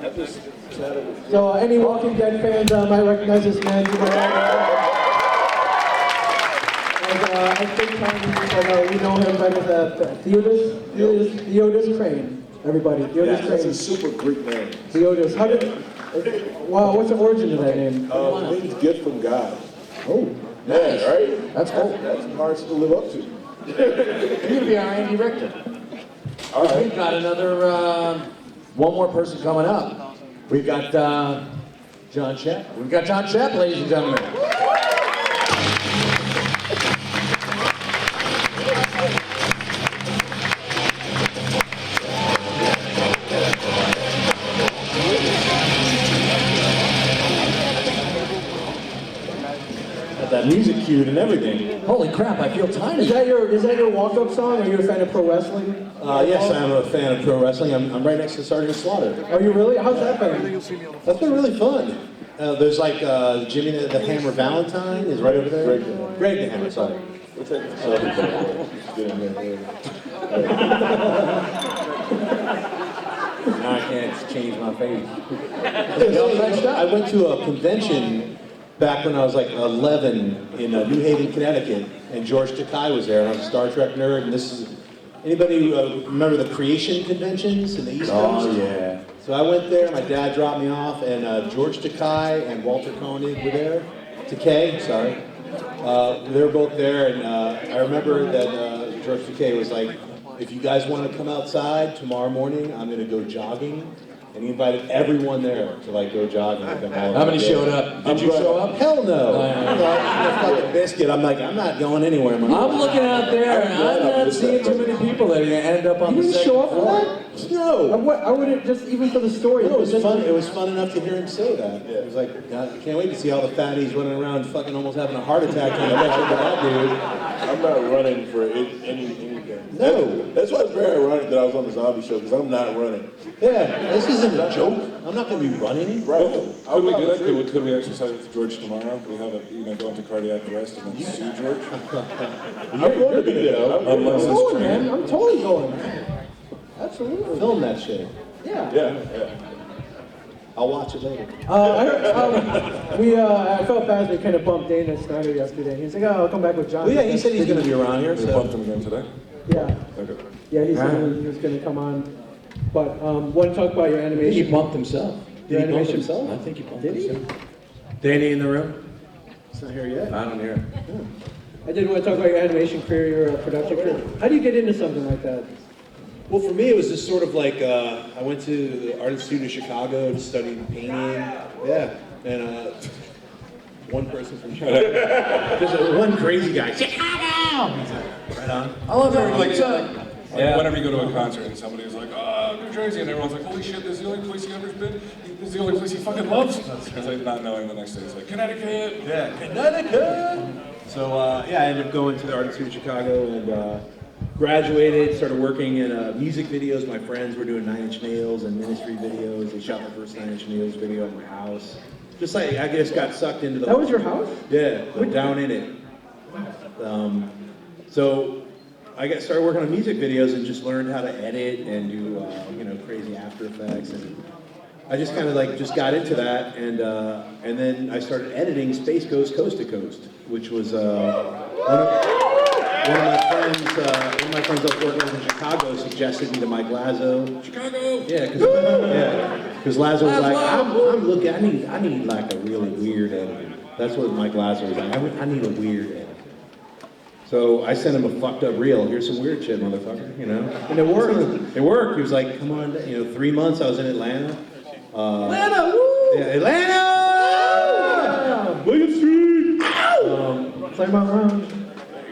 So any Walking Dead fans might recognize this man. I think we know him by the Theodis Crane. Everybody, Theodis Crane. That's a super Greek name. Theodis. Wow, what's the origin of that name? It means gift from God. Oh, nice. Yeah, right? That's cool. That's hard to live up to. You're gonna be our Andy Richter. All right. We've got another, one more person coming up. We've got Jon Schnepp. We've got Jon Schnepp, ladies and gentlemen. That music cued and everything. Holy crap, I feel tiny. Is that your walk-up song? Are you a fan of pro wrestling? Yes, I'm a fan of pro wrestling. I'm right next to Sergeant Slaughter. Are you really? How's that been? That's been really fun. There's like Jimmy the Hammer Valentine is right over there. Greg the Hammer, sorry. Now I can't change my face. I went to a convention back when I was like 11 in New Haven, Connecticut, and George Takei was there, and I was a Star Trek nerd, and this is, anybody remember the Creation conventions in the East Coast? Oh, yeah. So I went there, my dad dropped me off, and George Takei and Walter Koenig were there. Takei, sorry. They were both there, and I remember that George Takei was like, if you guys want to come outside tomorrow morning, I'm going to go jogging. And he invited everyone there to like go jogging with him. How many showed up? Did you show up? Hell no. I'm like a biscuit. I'm like, I'm not going anywhere, man. I'm looking out there and I'm not seeing too many people that are going to end up on the You didn't second show up for floor. that? No. I wouldn't just even for the story. No, it was fun. It was fun enough to hear him say that. It was like, God, I can't wait to see all the fatties running around fucking almost having a heart attack trying to catch up with that dude. I'm not running for anything. No. That's why it's very ironic that I was on the zombie show, because I'm not running. Yeah, this isn't a joke. I'm not going to be running. Right. Could we do that? Could we exercise with George tomorrow? We have go into cardiac arrest and then sue George? I'm going to be there. I'm going, man. I'm totally going. Absolutely. Film that shit. Yeah. Yeah. I'll watch it later. I felt bad we kind of bumped Dana Snyder yesterday. He's like, oh, I'll come back with John. Well, yeah, he said he's going to be around here. We So. bumped him again today? Yeah. Okay. Yeah, he said he was going to come on. But want to talk about your I think animation? he bumped himself. Your Did he bump animation? himself? I think he bumped Did he? himself. Danny in the room? It's not here yet. I don't hear him. I did want to talk about your animation career, your production career. How do you get into something like that? Well, for me, it was just sort of like, I went to the Art Institute of Chicago to study painting. Yeah. And one person from Chicago. There's one crazy guy. Chicago! Right on. I love that. Whenever you go to a concert and somebody's like, New Jersey, and everyone's like, holy shit, this is the only place you've ever been? This is the only place he fucking loves? Because like not knowing the next day, it's like, Connecticut! Yeah, Connecticut! So, I ended up going to the Art Institute of Chicago and graduated, started working in music videos. My friends were doing 9 Inch Nails and Ministry videos. They shot my first 9 Inch Nails video at my house. Just like, I just got sucked into the... That was your house? Yeah, down in it. So I started working on music videos and just learned how to edit and do, crazy After Effects. And I just kind of just got into that. And then I started editing Space Ghost Coast to Coast, which was one of my friends I was working with in Chicago suggested me to Mike Lazo. Chicago! Yeah, because Lazo was like, I'm looking, I need like a really weird editor. That's what Mike Lazo was like, I need a weird editor. So I sent him a fucked up reel. Here's some weird shit, motherfucker, And it worked. It worked. He was like, come on, 3 months I was in Atlanta. Atlanta, woo! Yeah, Atlanta! William Street! Play my round.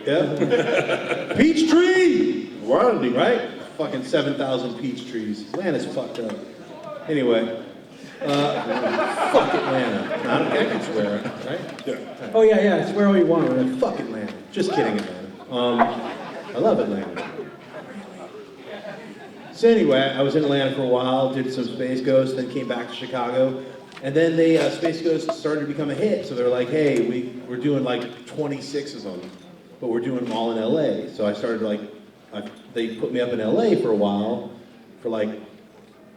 Yeah. Peachtree! Rounding, right? Fucking 7,000 peach trees. Atlanta's fucked up. Anyway. Fuck Atlanta. I can swear, right? Yeah. Oh yeah, swear all you want. Right? Fuck Atlanta. Just kidding, Atlanta. I love Atlanta. So anyway, I was in Atlanta for a while, did some Space Ghost, then came back to Chicago. And then the Space Ghost started to become a hit. So they're like, hey, we're doing like 26 of them, but we're doing them all in LA. So I started they put me up in LA for a while, for like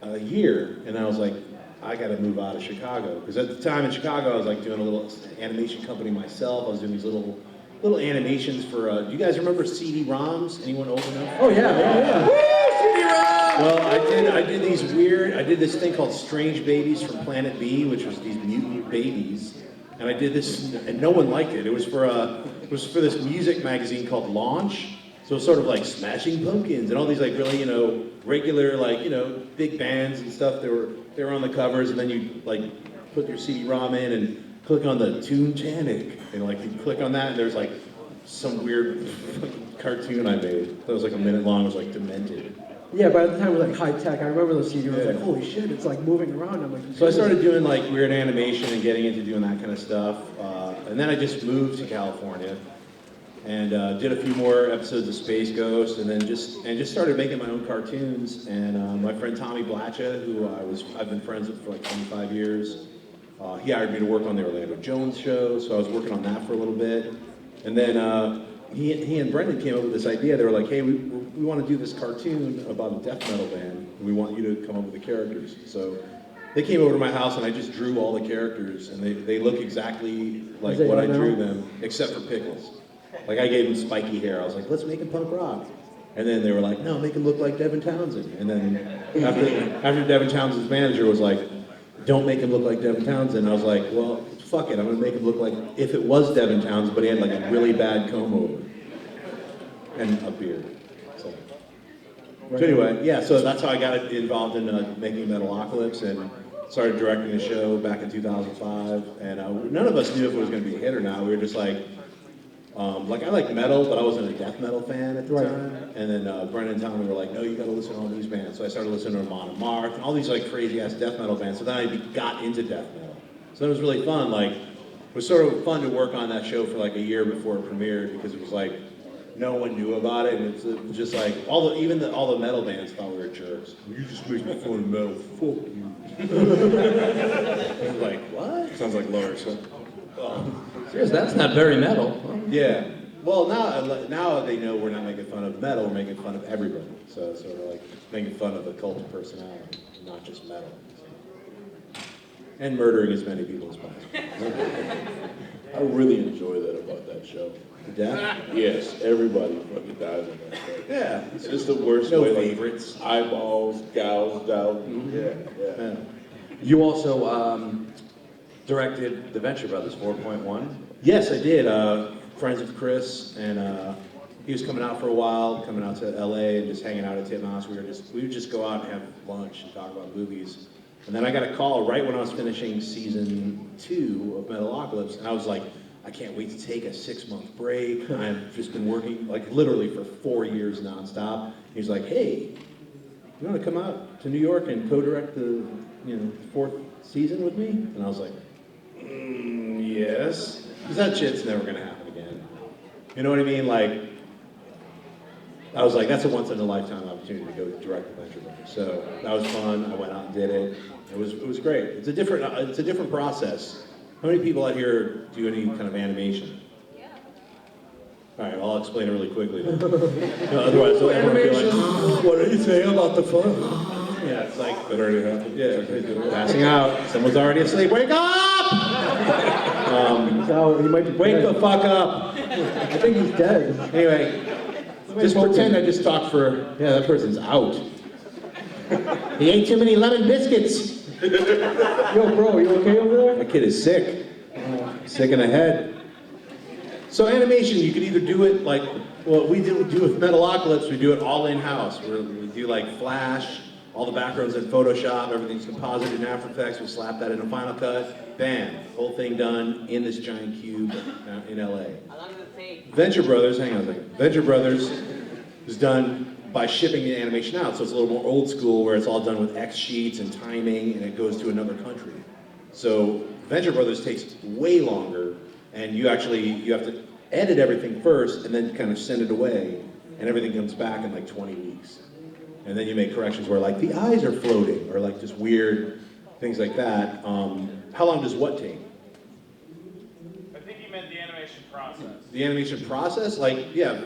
a year. And I was like, I got to move out of Chicago. Because at the time in Chicago, I was like doing a little animation company myself. I was doing these little animations for, do you guys remember CD-ROMs? Anyone old enough? Oh yeah. Well, I did this thing called Strange Babies from Planet B, which was these mutant babies. And I did this, and no one liked it. It was for this music magazine called Launch. So it's sort of like Smashing Pumpkins and all these like really, regular like, big bands and stuff. They were on the covers, and then you like put your CD-ROM in and click on the Tune-tanic, and like you click on that, and there's like some weird cartoon I made that was like a minute long. It was like demented. Yeah, by the time it was like high tech, I remember those CDs. I was like, holy shit, it's like moving around. I'm like, so I started doing like weird animation and getting into doing that kind of stuff, and then I just moved to California and did a few more episodes of Space Ghost, and then just started making my own cartoons. And my friend Tommy Blatcha, who I've been friends with for like 25 years, he hired me to work on the Orlando Jones show, so I was working on that for a little bit. And then he and Brendan came up with this idea. They were like, hey, we want to do this cartoon about a death metal band, and we want you to come up with the characters. So they came over to my house, and I just drew all the characters, and they look exactly like what I drew them, except for Pickles. Like I gave him spiky hair. I was like, let's make him punk rock. And then they were like, no, make him look like Devin Townsend. And then after Devin Townsend's manager was like, don't make him look like Devin Townsend. I was like, well, fuck it. I'm going to make him look like if it was Devin Townsend, but he had like a really bad comb over and a beard. So anyway, yeah, so that's how I got involved in making Metalocalypse and started directing the show back in 2005. And none of us knew if it was going to be a hit or not. We were just like I like metal, but I wasn't a death metal fan at the time. And then Brendan and Tommy were like, no, you got to listen to all these bands. So I started listening to Amon and Mark and all these like crazy ass death metal bands. So then I got into death metal. So it was really fun. Like, it was sort of fun to work on that show for like a year before it premiered, because it was like no one knew about it, and it was just like all the metal bands thought we were jerks. You just make fun of metal. Fuck you. I was like, what? Sounds like Lars. Seriously, that's not very metal. Yeah. Well, now they know we're not making fun of metal, we're making fun of everybody. So it's sort of like making fun of the cult of personality, not just metal. And murdering as many people as possible. I really enjoy that about that show. The death? Yes, everybody fucking dies in that show. Yeah. It's just the worst No way. favorites. Like, eyeballs gouged out. Yeah. You also directed the Venture Brothers 4.1. Yes, I did. Friends with Chris, and he was coming out for a while, coming out to LA and just hanging out at Titmouse. We would just go out and have lunch and talk about movies. And then I got a call right when I was finishing season 2 of Metalocalypse, and I was like, I can't wait to take a 6-month break. I've just been working like literally for 4 years nonstop. He's like, hey, you want to come out to New York and co-direct the 4th season with me? And I was like, yes. Because that shit's never going to happen again. You know what I mean? Like, I was like, that's a once-in-a-lifetime opportunity to go direct the Venture Brothers. So that was fun. I went out and did it. It was great. It's a different process. How many people out here do any kind of animation? Yeah. All right, I'll explain it really quickly then. Otherwise, everyone will be like, what did you say about the fun? Yeah, it's like, That already happened? yeah, passing out. Someone's already asleep. Wake up! So he might be Wake dead. the fuck up. I think he's dead. Anyway, just pretend I just talked for, yeah, that person's out. He ate too many lemon biscuits. Yo, bro, you okay over there? That kid is sick. Sick in the head. So animation, you could either do it like, what we do with Metalocalypse, we do it all in-house. We do like Flash, all the backgrounds in Photoshop, everything's composited in After Effects, we slap that in a Final Cut, bam, whole thing done in this giant cube in LA. How long does it take? Venture Brothers, hang on a second. Venture Brothers is done by shipping the animation out, so it's a little more old school where it's all done with X sheets and timing, and it goes to another country. So Venture Brothers takes way longer, and you have to edit everything first and then kind of send it away, and everything comes back in like 20 weeks. And then you make corrections where like the eyes are floating, or like just weird things like that. How long does what take? I think you meant the animation process. The animation process, like, yeah,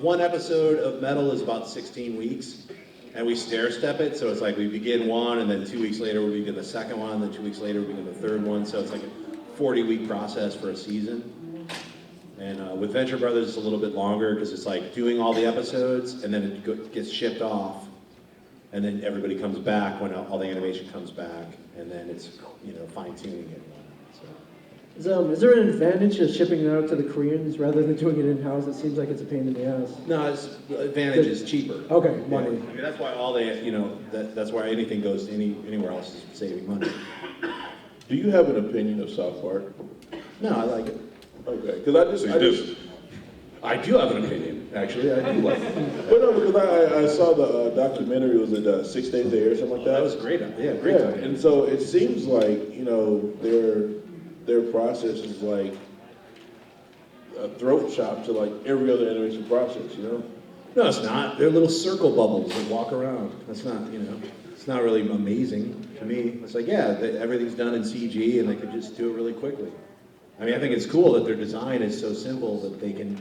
one episode of Metal is about 16 weeks. and we stair step it, so it's like we begin one, and then 2 weeks later we begin the second one, then 2 weeks later we begin the third one, so it's like a 40-week process for a season. And with Venture Brothers, it's a little bit longer because it's like doing all the episodes, and then it gets shipped off, and then everybody comes back when all the animation comes back, and then it's, fine-tuning it. So. Is there an advantage to shipping it out to the Koreans rather than doing it in-house? It seems like it's a pain in the ass. No, the advantage is cheaper. Okay, Yeah. money. I mean, that's why all that's why anything goes to anywhere else is saving money. Do you have an opinion of South Park? No, I like it. Okay, because I do have an opinion, actually. I do like it. But no, because I saw the documentary, was it 6 Days to Air or something like that? That was great. Yeah, great. Yeah, and so it seems like, their process is like a throat chop to like every other animation process, No, it's not. They're little circle bubbles that walk around. That's not, it's not really amazing to me. It's like, yeah, everything's done in CG and they could just do it really quickly. I mean, I think it's cool that their design is so simple that they can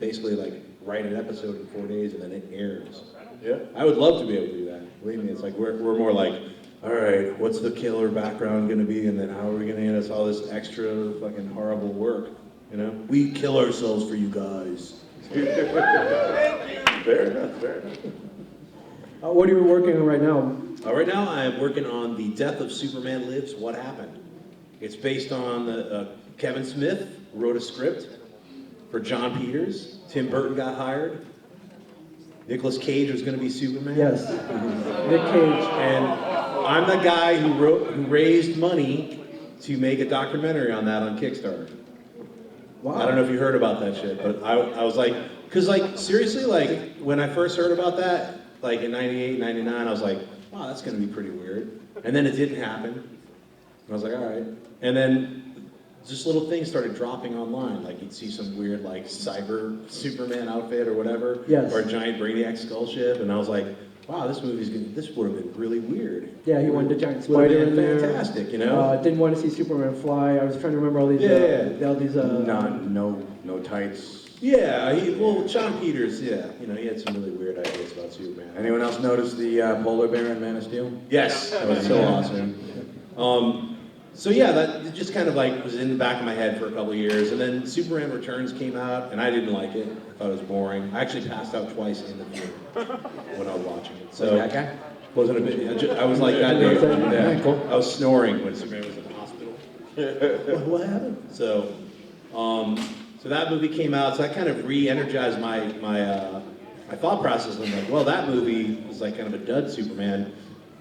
basically like write an episode in 4 days and then it airs. Yeah. I would love to be able to do that. Believe me, it's like we're more like, all right, what's the killer background going to be, and then how are we going to get us all this extra fucking horrible work? We kill ourselves for you guys. Fair enough, fair enough. What are you working on right now? Right now, I'm working on The Death of Superman Lives, What Happened. It's based on Kevin Smith wrote a script for John Peters. Tim Burton got hired. Nicolas Cage was going to be Superman. Yes, Nick Cage. And I'm the guy who raised money to make a documentary on that on Kickstarter. Wow. I don't know if you heard about that shit, but I was like, because like seriously, like when I first heard about that, like in 98, 99, I was like, wow, that's going to be pretty weird. And then it didn't happen. And I was like, all right. And then just little things started dropping online. Like you'd see some weird like cyber Superman outfit or whatever. Yes. Or a giant Brainiac skull ship. And I was like, wow, this would have been really weird. Yeah, he wanted a giant Would have spider been in there. fantastic, Didn't want to see Superman fly. I was trying to remember all these. All these. No tights. Yeah, John Peters, yeah. He had some really weird ideas about Superman. Anyone else notice the polar bear in Man of Steel? Yes, that was so awesome. So yeah, that just kind of like was in the back of my head for a couple of years, and then Superman Returns came out, and I didn't like it. I thought it was boring. I actually passed out twice in the theater when I was watching it. So that guy? Wasn't a bit. I was like that dude. Yeah, cool. I was snoring when Superman was in the hospital. what happened? So that movie came out. So that kind of re-energized my thought process. I'm like, well, that movie was like kind of a dud Superman.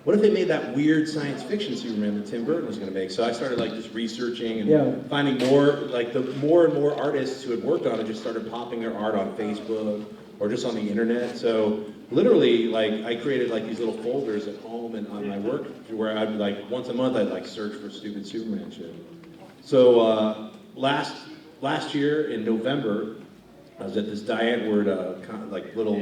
What if they made that weird science fiction Superman that Tim Burton was going to make? So I started like just researching and finding more and more artists who had worked on it just started popping their art on Facebook or just on the internet. So literally, like I created like these little folders at home and on my work where I'd like once a month I'd like search for stupid Superman shit. So last year in November, I was at this Diane Word little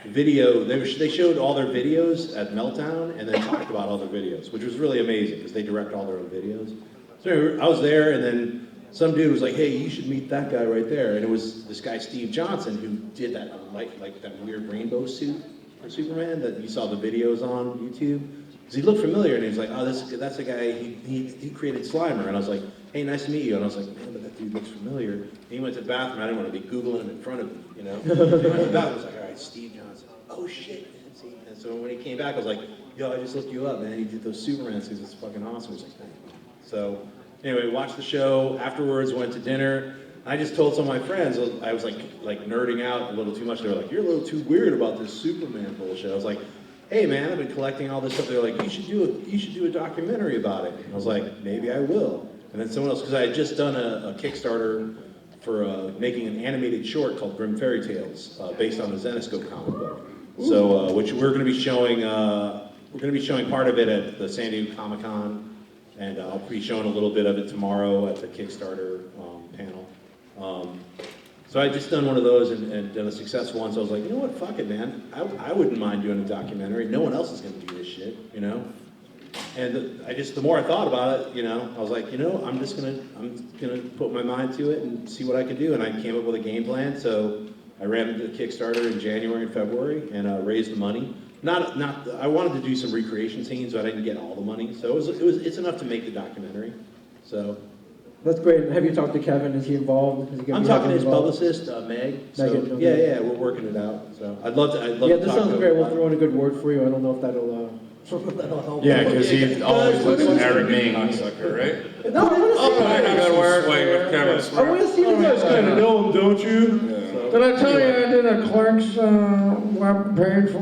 video. They showed all their videos at Meltdown and then talked about all their videos, which was really amazing because they direct all their own videos. So I was there, and then some dude was like, "Hey, you should meet that guy right there." And it was this guy Steve Johnson who did that like that weird rainbow suit for Superman that you saw the videos on YouTube. Because he looked familiar, and he was like, "Oh, that's the guy. He created Slimer." And I was like, "Hey, nice to meet you." And I was like, "Man, but that dude looks familiar." And he went to the bathroom. I didn't want to be Googling him in front of me, He went to the bathroom. I was like, "All right, Steve Johnson." Oh shit, man. See? And so when he came back, I was like, "Yo, I just looked you up, man. You did those Superman suits. It's fucking awesome." He was like, "Thank you." So anyway, watched the show. Afterwards, went to dinner. I just told some of my friends. I was like nerding out a little too much. They were like, "You're a little too weird about this Superman bullshit." I was like, "Hey man, I've been collecting all this stuff." They're like, you should do a documentary about it." And I was like, "Maybe I will." And then someone else, because I had just done a Kickstarter for making an animated short called Grim Fairy Tales, based on the Zenescope comic book. So, which we're going to be showing. We're going to be showing part of it at the San Diego Comic-Con, and I'll be showing a little bit of it tomorrow at the Kickstarter panel. So I just done one of those and done a successful one, so I was like, you know what, fuck it, man. I wouldn't mind doing a documentary. No one else is going to do this shit, And the more I thought about it, I was like, I'm gonna put my mind to it and see what I can do. And I came up with a game plan. So I ran the Kickstarter in January and February and raised the money. I wanted to do some recreation scenes, but I didn't get all the money. So it's enough to make the documentary. So That's great. Have you talked to Kevin? Is he involved? Is he gonna I'm be talking to his involved? publicist, Meg. So, Megan, okay. yeah, we're working it out. So I'd love to Yeah, talk this to sounds him. great. We'll throw in a good word for you. I don't know if that'll help. Yeah, because he always looks Guys, arrogant cocksucker, right? No, I want to see I it. gotta work. Sway with Kevin's I want to see you guys kind of know him, don't you? Yeah. Did I tell you I did a clerk's web page for?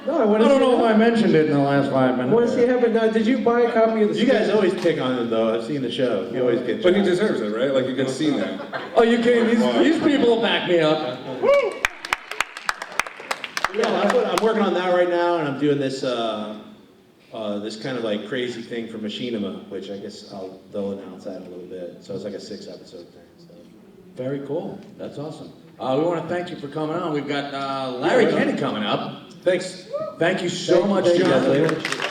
No, I want I to see. don't know if I mentioned it in the last 5 I want to minutes. see heaven. Now, did you buy a copy of the? You guys always pick on him, though. I've seen the show. You always get. But he shot. deserves it, right? Like you can see that. Oh, you can't. These people will back me up. Yeah, I'm working on that right now, and I'm doing this this kind of like crazy thing for Machinima, which I guess they'll announce that in a little bit. So it's like a 6-episode thing. So. Very cool. That's awesome. We want to thank you for coming on. We've got Larry Kenny coming up. Thanks. Thank you so much, Thank you, John. guys.